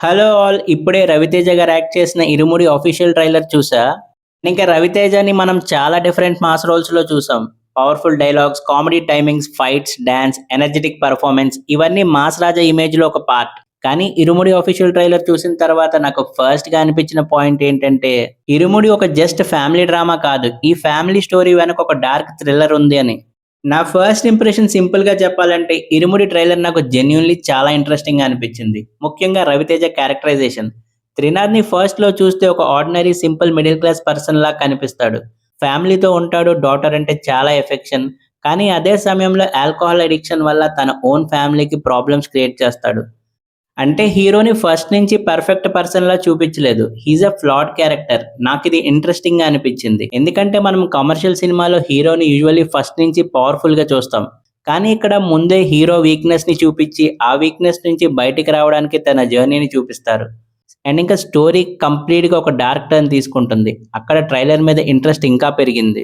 Hello all ఇప్పుడే రవితేజ గారు act చేసిన 'ఇరుముడి' ఆఫీషియల్ ట్రైలర్ చూసా. ఇంకా రవితేజని మనం చాలా డిఫరెంట్ మాస్ రోల్స్‌లో చూసాం. Powerful dialogues, comedy timings, fights, dance, energetic performance ఇవన్నీ మాస్ రాజా ఇమేజ్‌లో ఒక పార్ట్. కానీ 'ఇరుముడి' ఆఫీషియల్ ట్రైలర్ చూసిన తర్వాత నాకు ఫస్ట్‌గా అనిపించిన పాయింట్ ఏంటంటే 'ఇరుముడి' ఒక జస్ట్ ఫ్యామిలీ డ్రామా కాదు. ఈ ఫ్యామిలీ స్టోరీ వెనక ఒక డార్క్ థ్రిల్లర్ ఉంది అని. నా ఫస్ట్ ఇంప్రెషన్ సింపుల్‌గా చెప్పాలంటే 'ఇరుముడి' ట్రైలర్ నాకు జెన్యూన్‌లీ చాలా ఇంట్రెస్టింగ్‌గా అనిపించింది. ముఖ్యంగా రవితేజ క్యారెక్టరైజేషన్. త్రినాథ్‌ని ఫస్ట్‌లో చూస్తే ఒక ఆర్డినరీ సింపుల్ మిడిల్ క్లాస్ పర్సన్‌లా కనిపిస్తాడు. ఫ్యామిలీతో ఉంటాడు, డాటర్ అంటే చాలా ఎఫెక్షన్. కానీ అదే సమయంలో ఆల్కహాల్ అడిక్షన్ వల్ల తన ఓన్ ఫ్యామిలీకి ప్రాబ్లమ్స్ క్రియేట్ చేస్తాడు. అంటే హీరోని ఫస్ట్ నుంచి పర్ఫెక్ట్ పర్సన్‌లా చూపించలేదు. He's a ఫ్లాడ్ character. నాకిది ఇంట్రెస్టింగ్‌గా అనిపించింది. ఎందుకంటే మనం కమర్షియల్ సినిమాలో హీరోని యూజువల్లీ ఫస్ట్ నుంచి పవర్‌ఫుల్‌గా చూస్తాం. కానీ ఇక్కడ ముందే హీరో వీక్‌నెస్‌ని చూపించి, ఆ వీక్‌నెస్ నుంచి బయటికి రావడానికి తన జర్నీని చూపిస్తారు. అండ్ ఇంకా స్టోరీ కంప్లీట్‌గా ఒక డార్క్ టర్న్ తీసుకుంటుంది. అక్కడ ట్రైలర్ మీద ఇంట్రెస్ట్ ఇంకా పెరిగింది.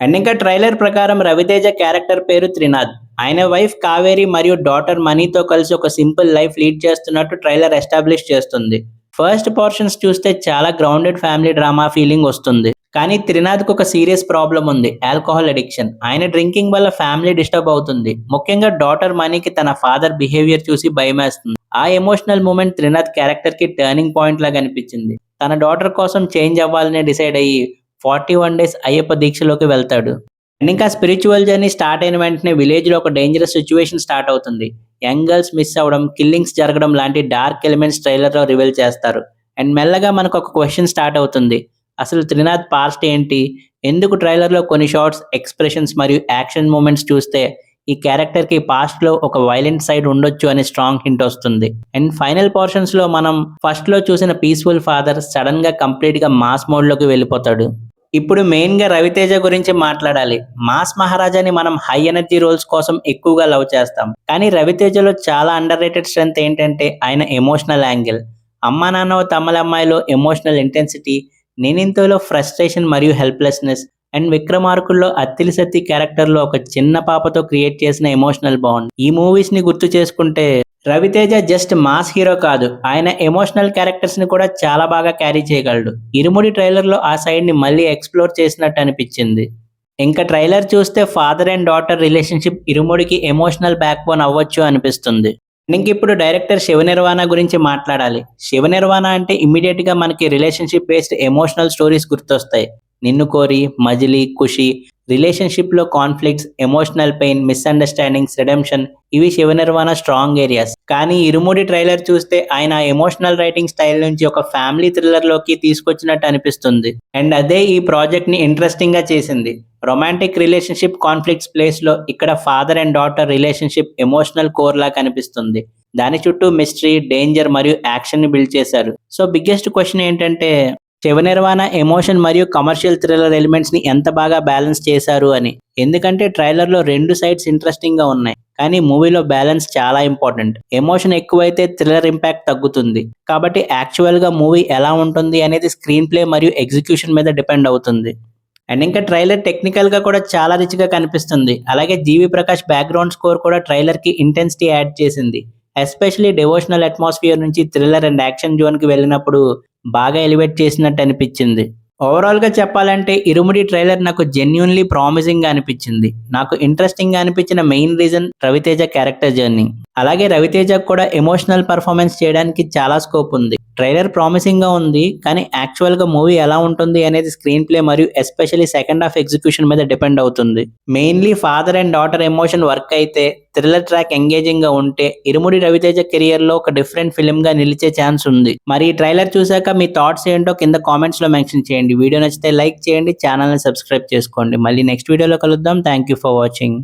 అండ్ ఇంకా ట్రైలర్ ప్రకారం రవితేజ క్యారెక్టర్ పేరు త్రినాథ్. ఆయన వైఫ్ కావేరి మరియు డాటర్ మనీతో కలిసి ఒక సింపుల్ లైఫ్ లీడ్ చేస్తున్నట్టు ట్రైలర్ ఎస్టాబ్లిష్ చేస్తుంది. ఫస్ట్ పోర్షన్స్ చూస్తే చాలా గ్రౌండెడ్ ఫ్యామిలీ డ్రామా ఫీలింగ్ వస్తుంది. కానీ త్రినాథ్కి ఒక సీరియస్ ప్రాబ్లం ఉంది, ఆల్కహాల్ అడిక్షన్. ఆయన డ్రింకింగ్ వల్ల ఫ్యామిలీ డిస్టర్బ్ అవుతుంది. ముఖ్యంగా డాటర్ మనీకి తన ఫాదర్ బిహేవియర్ చూసి భయమేస్తుంది. ఆ ఎమోషనల్ మూమెంట్ త్రినాథ్ క్యారెక్టర్ కి టర్నింగ్ పాయింట్ లాగా అనిపించింది. తన డాటర్ కోసం చేంజ్ అవ్వాలని డిసైడ్ అయ్యి 41 డేస్ అయ్యప్ప దీక్షలోకి వెళ్తాడు. అండ్ ఇంకా స్పిరిచువల్ జర్నీ స్టార్ట్ అయిన వెంటనే విలేజ్‌లో ఒక డేంజరస్ సిట్యుయేషన్ స్టార్ట్ అవుతుంది. యంగ్ గర్ల్స్ మిస్ అవ్వడం, కిల్లింగ్స్ జరగడం లాంటి డార్క్ ఎలిమెంట్స్ ట్రైలర్‌లో రివీల్ చేస్తారు. అండ్ మెల్లగా మనకు ఒక క్వెషన్ స్టార్ట్ అవుతుంది. అసలు త్రినాథ్ పాస్ట్ ఏంటి? ఎందుకు ట్రైలర్‌లో కొన్ని షాట్స్, ఎక్స్‌ప్రెషన్స్ మరియు యాక్షన్ మూమెంట్స్ చూస్తే ఈ క్యారెక్టర్‌కి పాస్ట్‌లో ఒక వైలెంట్ సైడ్ ఉండొచ్చు అనే స్ట్రాంగ్ హింట్ వస్తుంది. అండ్ ఫైనల్ పోర్షన్స్‌లో మనం ఫస్ట్‌లో చూసిన పీస్‌ఫుల్ ఫాదర్ సడెన్‌గా కంప్లీట్‌గా మాస్ మోడ్‌లోకి వెళ్ళిపోతాడు. ఇప్పుడు మెయిన్‌గా 'రవితేజ' గురించి మాట్లాడాలి. 'మాస్ మహారాజా'ని మనం హై ఎనర్జీ రోల్స్ కోసం ఎక్కువగా లవ్ చేస్తాం. కానీ 'రవితేజ'లో చాలా అండర్ రేటెడ్ స్ట్రెంత్ ఏంటంటే ఆయన ఎమోషనల్ యాంగిల్. 'అమ్మా నాన్న ఓ తమిళమ్మాయి'లో ఎమోషనల్ ఇంటెన్సిటీ, 'నేనింతో'లో ఫ్రస్ట్రేషన్ మరియు హెల్ప్‌లెస్‌నెస్, అండ్ 'విక్రమార్కుడు'లో అత్తిలి సత్తి క్యారెక్టర్‌లో ఒక చిన్న పాపతో క్రియేట్ చేసిన ఎమోషనల్ బాండ్. ఈ మూవీస్‌ని గుర్తు చేసుకుంటే రవితేజ జస్ట్ మాస్ హీరో కాదు, ఆయన ఎమోషనల్ క్యారెక్టర్స్ ని కూడా చాలా బాగా క్యారీ చేయగలడు. 'ఇరుముడి' ట్రైలర్ లో ఆ సైడ్ ని మళ్ళీ ఎక్స్‌ప్లోర్ చేసినట్టు అనిపించింది. ఇంకా ట్రైలర్ చూస్తే ఫాదర్ అండ్ డాటర్ రిలేషన్‌షిప్ 'ఇరుముడికి' ఎమోషనల్ బ్యాక్ బోన్ అవ్వచ్చు అనిపిస్తుంది. ఇంకిప్పుడు డైరెక్టర్ 'శివ నిర్వాణ' గురించి మాట్లాడాలి. 'శివ నిర్వాణ' అంటే ఇమ్మీడియేట్ గా మనకి రిలేషన్‌షిప్ బేస్డ్ ఎమోషనల్ స్టోరీస్ గుర్తొస్తాయి. 'నిన్ను కోరి', 'మజిలీ', 'ఖుషి' రిలేషన్‌షిప్‌లో conflicts, emotional pain, misunderstandings, redemption ఇవి 'శివ నిర్వాణ' స్ట్రాంగ్ ఏరియాస్. కానీ 'ఇరుముడి' ట్రైలర్ చూస్తే ఆయన ఎమోషనల్ రైటింగ్ స్టైల్ నుంచి ఒక ఫ్యామిలీ థ్రిల్లర్‌లోకి తీసుకొచ్చినట్టు అనిపిస్తుంది. అండ్ అదే ఈ ప్రాజెక్ట్‌ని ఇంట్రెస్టింగ్‌గా చేసింది. రొమాంటిక్ రిలేషన్‌షిప్ కాన్‌ఫ్లిక్ట్స్ ప్లేస్‌లో ఇక్కడ father and daughter relationship emotional కోర్‌లా కనిపిస్తుంది. దాని చుట్టూ మిస్టరీ, డేంజర్ మరియు యాక్షన్‌ని బిల్డ్ చేశారు. సో బిగ్గెస్ట్ క్వెషన్ ఏంటంటే 'శివ నిర్వాణ' ఎమోషన్ మరియు కమర్షియల్ థ్రిల్లర్ ఎలిమెంట్స్ ని ఎంత బాగా బ్యాలెన్స్ చేశారు అని. ఎందుకంటే ట్రైలర్‌లో 2 సైడ్స్ ఇంట్రెస్టింగ్‌గా ఉన్నాయి. కానీ మూవీలో బ్యాలెన్స్ చాలా ఇంపార్టెంట్. ఎమోషన్ ఎక్కువైతే థ్రిల్లర్ ఇంపాక్ట్ తగ్గుతుంది. కాబట్టి యాక్చువల్‌గా మూవీ ఎలా ఉంటుంది అనేది స్క్రీన్ ప్లే మరియు ఎగ్జిక్యూషన్ మీద డిపెండ్ అవుతుంది. అండ్ ఇంకా ట్రైలర్ టెక్నికల్‌గా కూడా చాలా రిచ్‌గా కనిపిస్తుంది. అలాగే జీవి ప్రకాష్ బ్యాక్‌గ్రౌండ్ స్కోర్ కూడా ట్రైలర్‌కి ఇంటెన్సిటీ యాడ్ చేసింది. ఎస్పెషల్లీ డివోషనల్ అట్మాస్ఫియర్ నుంచి థ్రిల్లర్ అండ్ యాక్షన్ జోన్‌కి వెళ్ళినప్పుడు బాగా ఎలివేట్ చేసినట్టు అనిపించింది. ఓవరాల్‌గా చెప్పాలంటే 'ఇరుముడి' ట్రైలర్ నాకు జెన్యూన్‌లీ ప్రామిసింగ్‌గా అనిపించింది. నాకు ఇంట్రెస్టింగ్‌గా అనిపించిన main reason Raviteja character journey. అలాగే రవితేజకు కూడా ఎమోషనల్ పెర్ఫార్మెన్స్ చేయడానికి చాలా స్కోప్ ఉంది. ట్రైలర్ ప్రామిసింగ్‌గా ఉంది. కానీ యాక్చువల్‌గా మూవీ ఎలా ఉంటుంది అనేది స్క్రీన్ ప్లే మరియు ఎస్పెషల్లీ సెకండ్ హాఫ్ ఎగ్జిక్యూషన్ మీద డిపెండ్ అవుతుంది. Mainly father and daughter emotion work అయితే, థ్రిల్లర్ ట్రాక్ ఎంగేజింగ్‌గా ఉంటే 'ఇరుముడి' రవితేజ కెరియర్‌లో ఒక డిఫరెంట్ ఫిల్మ్‌గా నిలిచే ఛాన్స్ ఉంది. మరి ఈ ట్రైలర్ చూసాక మీ థాట్స్ ఏంటో కింద కామెంట్స్‌లో మెన్షన్ చేయండి. వీడియో నచ్చితే లైక్ చేయండి, ఛానల్‌ని సబ్స్క్రైబ్ చేసుకోండి. మళ్ళీ నెక్స్ట్ వీడియోలో కలుద్దాం. Thank you for watching.